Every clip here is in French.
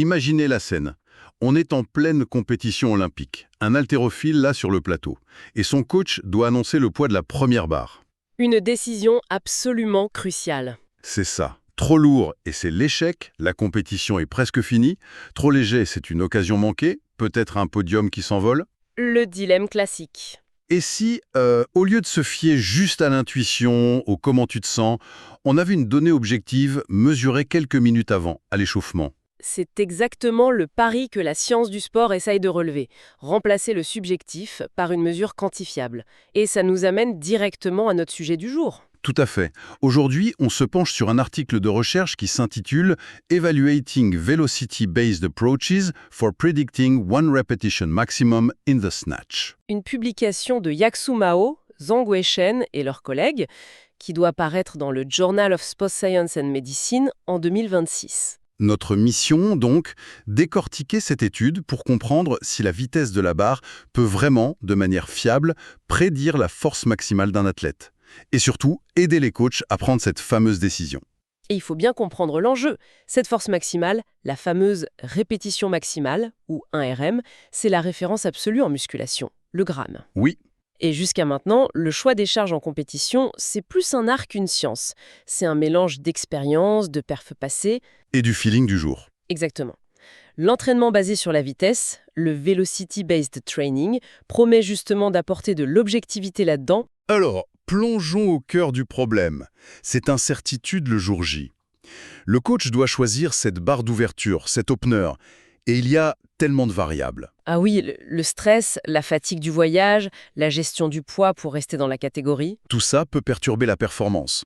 Imaginez la scène. On est en pleine compétition olympique. Un haltérophile là sur le plateau. Et son coach doit annoncer le poids de la première barre. Une décision absolument cruciale. C'est ça. Trop lourd et c'est l'échec, la compétition est presque finie. Trop léger, c'est une occasion manquée, peut-être un podium qui s'envole. Le dilemme classique. Et si, au lieu de se fier juste à l'intuition, au comment tu te sens, on avait une donnée objective mesurée quelques minutes avant, à l'échauffement? C'est exactement le pari que la science du sport essaye de relever. Remplacer le subjectif par une mesure quantifiable. Et ça nous amène directement à notre sujet du jour. Tout à fait. Aujourd'hui, on se penche sur un article de recherche qui s'intitule Evaluating Velocity-Based Approaches for Predicting One Repetition Maximum in the Snatch. Une publication de Yaksu Mao, Zhang Weishen et leurs collègues, qui doit paraître dans le Journal of Sports Science and Medicine en 2026. Notre mission, donc, décortiquer cette étude pour comprendre si la vitesse de la barre peut vraiment, de manière fiable, prédire la force maximale d'un athlète. Et surtout, aider les coachs à prendre cette fameuse décision. Et il faut bien comprendre l'enjeu. Cette force maximale, la fameuse répétition maximale, ou 1RM, c'est la référence absolue en musculation, le gramme. Oui, Et jusqu'à maintenant, le choix des charges en compétition, c'est plus un art qu'une science. C'est un mélange d'expérience, de perfs passés. et du feeling du jour. Exactement. L'entraînement basé sur la vitesse, le Velocity-Based Training, promet justement d'apporter de l'objectivité là-dedans. Alors, plongeons au cœur du problème. Cette incertitude le jour J. Le coach doit choisir cette barre d'ouverture, cet opener, et il y a tellement de variables. Ah oui, le stress, la fatigue du voyage, la gestion du poids pour rester dans la catégorie. Tout ça peut perturber la performance.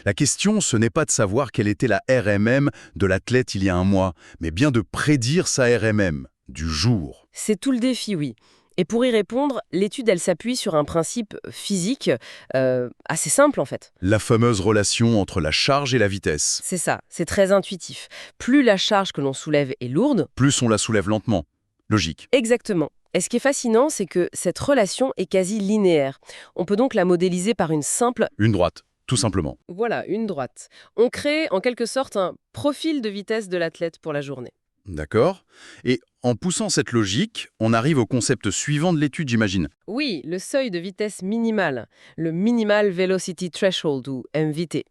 La question, ce n'est pas de savoir quelle était la RMM de l'athlète il y a un mois, mais bien de prédire sa RMM du jour. C'est tout le défi, oui. Et pour y répondre, l'étude, elle s'appuie sur un principe physique assez simple en fait. La fameuse relation entre la charge et la vitesse. C'est ça, c'est très intuitif. Plus la charge que l'on soulève est lourde, Plus on la soulève lentement. Logique. exactement. Et ce qui est fascinant, c'est que cette relation est quasi linéaire. On peut donc la modéliser par une simple... Une droite, tout simplement. Voilà, une droite. On crée en quelque sorte un profil de vitesse de l'athlète pour la journée. D'accord. Et en poussant cette logique, on arrive au concept suivant de l'étude, j'imagine. Oui, le seuil de vitesse minimale, le Minimal Velocity Threshold ou MVT.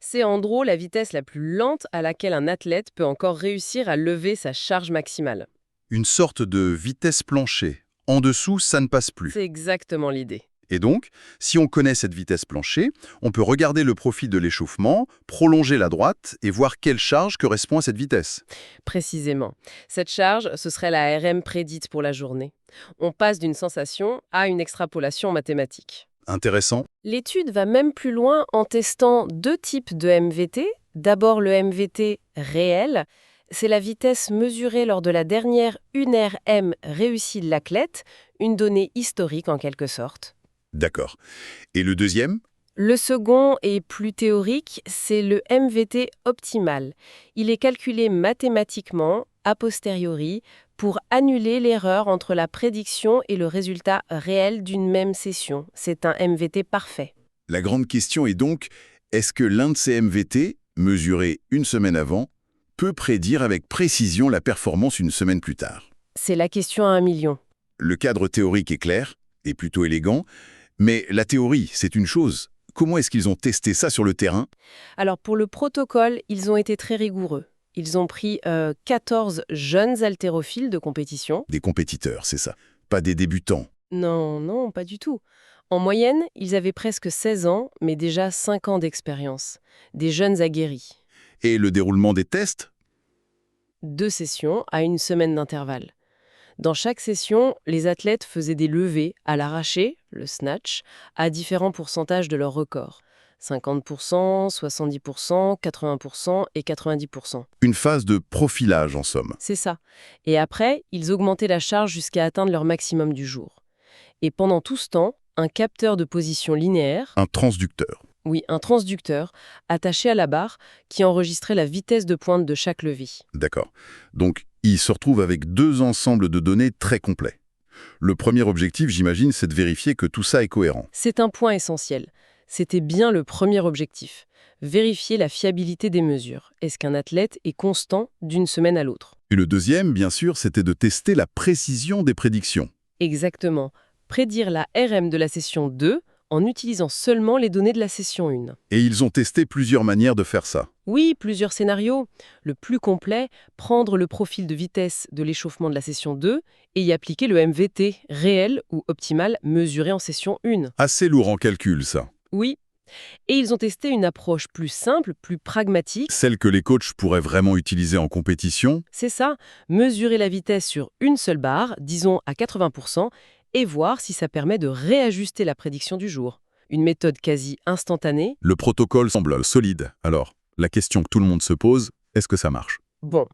C'est en gros la vitesse la plus lente à laquelle un athlète peut encore réussir à lever sa charge maximale. Une sorte de vitesse plancher. En dessous, ça ne passe plus. C'est exactement l'idée. Et donc, si on connaît cette vitesse plancher, on peut regarder le profil de l'échauffement, prolonger la droite et voir quelle charge correspond à cette vitesse. Précisément. Cette charge, ce serait la RM prédite pour la journée. On passe d'une sensation à une extrapolation mathématique. Intéressant. L'étude va même plus loin en testant deux types de MVT. D'abord le MVT réel. C'est la vitesse mesurée lors de la dernière 1RM réussie de l'athlète, une donnée historique en quelque sorte. D'accord. Et le deuxième? Le second est plus théorique, c'est le MVT optimal. Il est calculé mathématiquement, a posteriori, pour annuler l'erreur entre la prédiction et le résultat réel d'une même session. C'est un MVT parfait. La grande question est donc, est-ce que l'un de ces MVT, mesuré une semaine avant, peut prédire avec précision la performance une semaine plus tard? C'est la question à 1 million. Le cadre théorique est clair et plutôt élégant, mais la théorie, c'est une chose. Comment est-ce qu'ils ont testé ça sur le terrain? Alors pour le protocole, ils ont été très rigoureux. Ils ont pris 14 jeunes haltérophiles de compétition. Des compétiteurs, c'est ça. Pas des débutants. Non, non, pas du tout. En moyenne, ils avaient presque 16 ans, mais déjà 5 ans d'expérience. Des jeunes aguerris. Et le déroulement des tests? 2 sessions à 1 semaine d'intervalle. Dans chaque session, les athlètes faisaient des levées à l'arraché, le snatch, à différents pourcentages de leur record. 50%, 70%, 80% et 90%. Une phase de profilage, en somme. C'est ça. Et après, ils augmentaient la charge jusqu'à atteindre leur maximum du jour. Et pendant tout ce temps, un capteur de position linéaire, Un transducteur. oui, un transducteur, attaché à la barre, qui enregistrait la vitesse de pointe de chaque levée. D'accord. Donc, ils se retrouvent avec deux ensembles de données très complets. Le premier objectif, j'imagine, c'est de vérifier que tout ça est cohérent. C'est un point essentiel. C'était bien le premier objectif. Vérifier la fiabilité des mesures. Est-ce qu'un athlète est constant d'une semaine à l'autre? Et le deuxième, bien sûr, c'était de tester la précision des prédictions. Exactement. Prédire la RM de la session 2 en utilisant seulement les données de la session 1. Et ils ont testé plusieurs manières de faire ça. Oui, plusieurs scénarios. Le plus complet, prendre le profil de vitesse de l'échauffement de la session 2 et y appliquer le MVT, réel ou optimal, mesuré en session 1. Assez lourd en calcul, ça. Oui. Et ils ont testé une approche plus simple, plus pragmatique. Celle que les coachs pourraient vraiment utiliser en compétition. C'est ça, mesurer la vitesse sur une seule barre, disons à 80%, et voir si ça permet de réajuster la prédiction du jour. Une méthode quasi instantanée. Le protocole semble solide. Alors, la question que tout le monde se pose, est-ce que ça marche? Bon,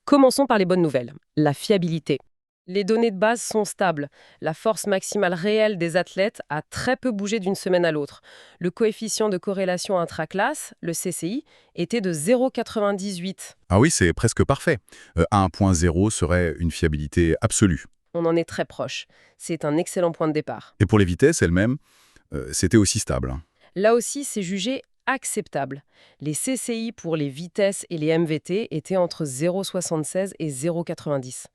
commençons par les bonnes nouvelles. La fiabilité. Les données de base sont stables. La force maximale réelle des athlètes a très peu bougé d'une semaine à l'autre. Le coefficient de corrélation intraclasse, le CCI, était de 0,98. Ah oui, c'est presque parfait. 1.0 serait une fiabilité absolue. On en est très proche. C'est un excellent point de départ. Et pour les vitesses elles-mêmes, c'était aussi stable. Là aussi, c'est jugé acceptable. Les CCI pour les vitesses et les MVT étaient entre 0,76 et 0,90.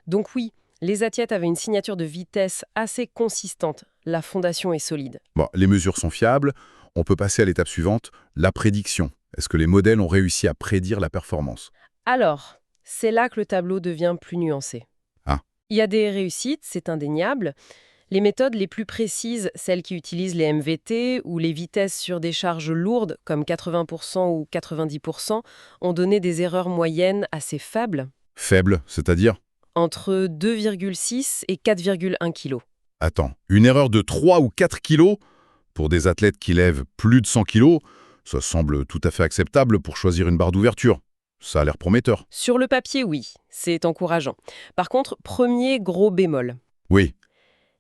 Donc oui, les athlètes avaient une signature de vitesse assez consistante. La fondation est solide. Bon, les mesures sont fiables. On peut passer à l'étape suivante, la prédiction. Est-ce que les modèles ont réussi à prédire la performance? Alors, c'est là que le tableau devient plus nuancé. Ah. Il y a des réussites, c'est indéniable. Les méthodes les plus précises, celles qui utilisent les MVT ou les vitesses sur des charges lourdes, comme 80% ou 90%, ont donné des erreurs moyennes assez faibles, Faible, c'est-à-dire? entre 2,6 et 4,1 kg. Attends, une erreur de 3 ou 4 kilos? Pour des athlètes qui lèvent plus de 100 kilos, ça semble tout à fait acceptable pour choisir une barre d'ouverture. Ça a l'air prometteur. Sur le papier, oui, c'est encourageant. Par contre, premier gros bémol. Oui,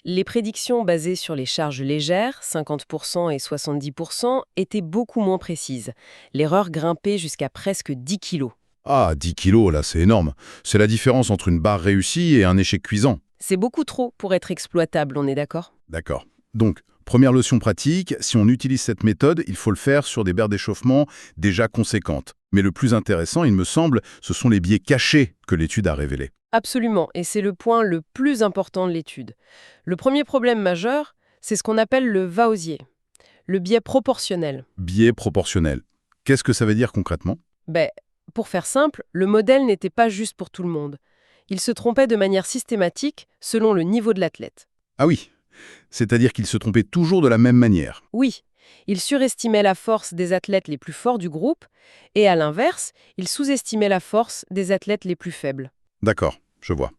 Les prédictions basées sur les charges légères, 50% et 70%, étaient beaucoup moins précises. L'erreur grimpait jusqu'à presque 10 kg. ah, 10 kilos, là, c'est énorme. C'est la différence entre une barre réussie et un échec cuisant. C'est beaucoup trop pour être exploitable, on est d'accord? D'accord. Donc, première leçon pratique, si on utilise cette méthode, il faut le faire sur des barres d'échauffement déjà conséquentes. Mais le plus intéressant, il me semble, ce sont les biais cachés que l'étude a révélés. Absolument, et c'est le point le plus important de l'étude. Le premier problème majeur, c'est ce qu'on appelle le va-osier, le biais proportionnel. Biais proportionnels. Qu'est-ce que ça veut dire concrètement? Ben, pour faire simple, le modèle n'était pas juste pour tout le monde. Il se trompait de manière systématique selon le niveau de l'athlète. Ah oui, c'est-à-dire qu'il se trompait toujours de la même manière. Oui, il surestimait la force des athlètes les plus forts du groupe, et à l'inverse, il sous-estimait la force des athlètes les plus faibles. D'accord, je vois.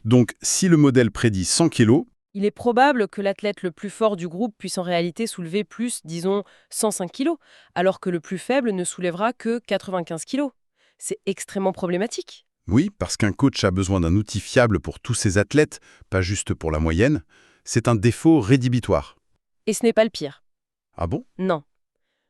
Donc, si le modèle prédit 100 kilos, Il est probable que l'athlète le plus fort du groupe puisse en réalité soulever plus, disons, 105 kg, alors que le plus faible ne soulèvera que 95 kg. C'est extrêmement problématique. oui, parce qu'un coach a besoin d'un outil fiable pour tous ses athlètes, pas juste pour la moyenne, c'est un défaut rédhibitoire. Et ce n'est pas le pire. Ah bon? Non.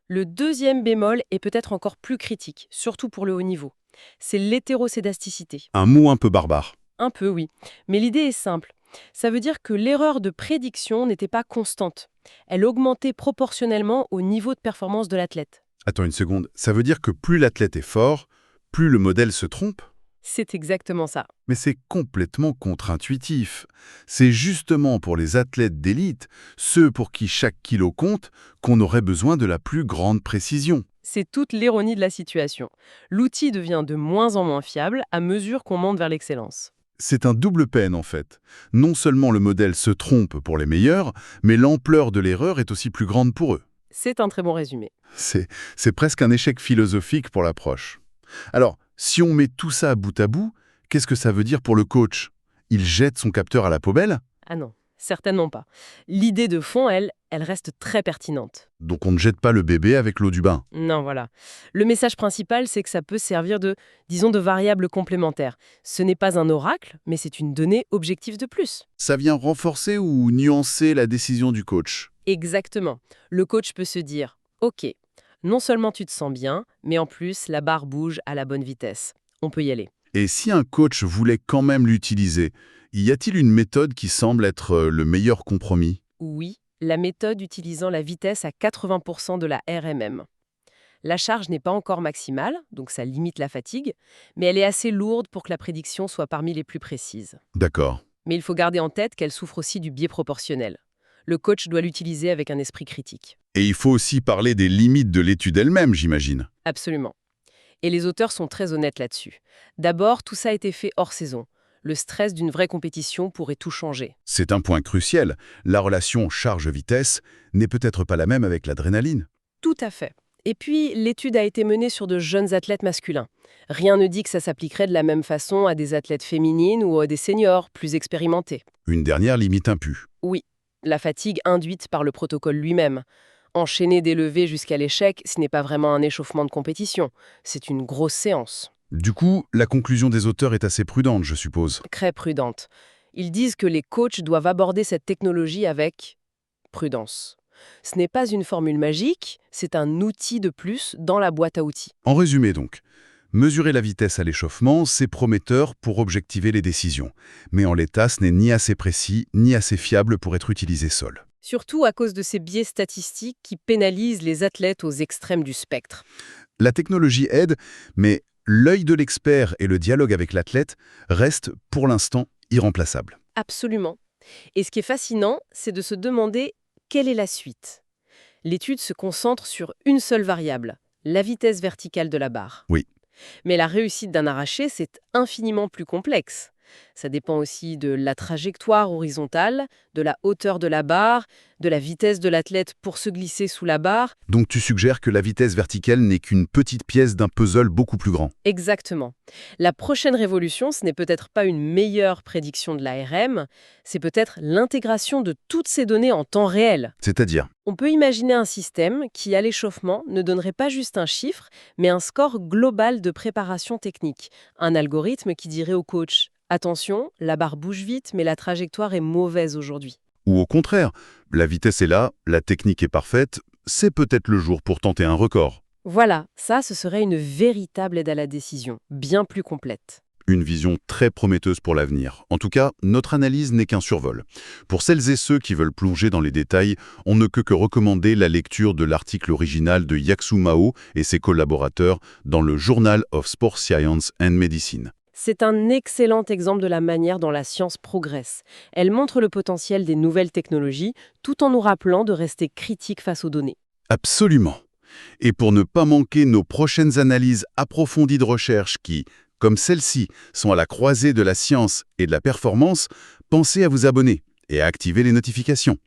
Le deuxième bémol est peut-être encore plus critique, surtout pour le haut niveau. C'est l'hétérocédasticité. Un mot un peu barbare. Un peu, oui. Mais l'idée est simple. Ça veut dire que l'erreur de prédiction n'était pas constante. Elle augmentait proportionnellement au niveau de performance de l'athlète. Attends une seconde, ça veut dire que plus l'athlète est fort, plus le modèle se trompe? C'est exactement ça. Mais c'est complètement contre-intuitif. C'est justement pour les athlètes d'élite, ceux pour qui chaque kilo compte, qu'on aurait besoin de la plus grande précision. C'est toute l'ironie de la situation. L'outil devient de moins en moins fiable à mesure qu'on monte vers l'excellence. C'est un double peine en fait. Non seulement le modèle se trompe pour les meilleurs, mais l'ampleur de l'erreur est aussi plus grande pour eux. C'est un très bon résumé. C'est presque un échec philosophique pour l'approche. Alors, si on met tout ça bout à bout, qu'est-ce que ça veut dire pour le coach? Il jette son capteur à la poubelle? Ah non, certainement pas. L'idée de fond, elle reste très pertinente. Donc on ne jette pas le bébé avec l'eau du bain. Non, voilà. Le message principal, c'est que ça peut servir de, disons, de variable complémentaire. Ce n'est pas un oracle, mais c'est une donnée objective de plus. Ça vient renforcer ou nuancer la décision du coach? Exactement. Le coach peut se dire, OK, non seulement tu te sens bien, mais en plus, la barre bouge à la bonne vitesse. On peut y aller. Et si un coach voulait quand même l'utiliser, y a-t-il une méthode qui semble être le meilleur compromis? Oui, la méthode utilisant la vitesse à 80% de la RMM. La charge n'est pas encore maximale, donc ça limite la fatigue, mais elle est assez lourde pour que la prédiction soit parmi les plus précises. D'accord. Mais il faut garder en tête qu'elle souffre aussi du biais proportionnel. Le coach doit l'utiliser avec un esprit critique. Et il faut aussi parler des limites de l'étude elle-même, j'imagine. Absolument. Et les auteurs sont très honnêtes là-dessus. D'abord, tout ça a été fait hors saison. Le stress d'une vraie compétition pourrait tout changer. C'est un point crucial. La relation charge-vitesse n'est peut-être pas la même avec l'adrénaline. Tout à fait. Et puis, l'étude a été menée sur de jeunes athlètes masculins. Rien ne dit que ça s'appliquerait de la même façon à des athlètes féminines ou à des seniors plus expérimentés. Une dernière limite impue. Oui, la fatigue induite par le protocole lui-même. Enchaîner des levées jusqu'à l'échec, ce n'est pas vraiment un échauffement de compétition. C'est une grosse séance. Du coup, la conclusion des auteurs est assez prudente, je suppose. Très prudente. Ils disent que les coachs doivent aborder cette technologie avec prudence. Ce n'est pas une formule magique, c'est un outil de plus dans la boîte à outils. En résumé donc, mesurer la vitesse à l'échauffement, c'est prometteur pour objectiver les décisions. Mais en l'état, ce n'est ni assez précis, ni assez fiable pour être utilisé seul. Surtout à cause de ces biais statistiques qui pénalisent les athlètes aux extrêmes du spectre. La technologie aide, mais l'œil de l'expert et le dialogue avec l'athlète restent, pour l'instant, irremplaçables. Absolument. Et ce qui est fascinant, c'est de se demander quelle est la suite. L'étude se concentre sur une seule variable, la vitesse verticale de la barre. Oui. Mais la réussite d'un arraché, c'est infiniment plus complexe. Ça dépend aussi de la trajectoire horizontale, de la hauteur de la barre, de la vitesse de l'athlète pour se glisser sous la barre. Donc tu suggères que la vitesse verticale n'est qu'une petite pièce d'un puzzle beaucoup plus grand. Exactement. La prochaine révolution, ce n'est peut-être pas une meilleure prédiction de l'ARM, c'est peut-être l'intégration de toutes ces données en temps réel. C'est-à-dire, On peut imaginer un système qui, à l'échauffement, ne donnerait pas juste un chiffre, mais un score global de préparation technique. Un algorithme qui dirait au coach « Attention, la barre bouge vite, mais la trajectoire est mauvaise aujourd'hui. » ou au contraire, la vitesse est là, la technique est parfaite, c'est peut-être le jour pour tenter un record. Voilà, ça, ce serait une véritable aide à la décision, bien plus complète. Une vision très prometteuse pour l'avenir. En tout cas, notre analyse n'est qu'un survol. Pour celles et ceux qui veulent plonger dans les détails, on ne peut que recommander la lecture de l'article original de Yaksu Mao et ses collaborateurs dans le Journal of Sport Science and Medicine. C'est un excellent exemple de la manière dont la science progresse. Elle montre le potentiel des nouvelles technologies, tout en nous rappelant de rester critiques face aux données. Absolument. Et pour ne pas manquer nos prochaines analyses approfondies de recherche qui, comme celle-ci, sont à la croisée de la science et de la performance, pensez à vous abonner et à activer les notifications.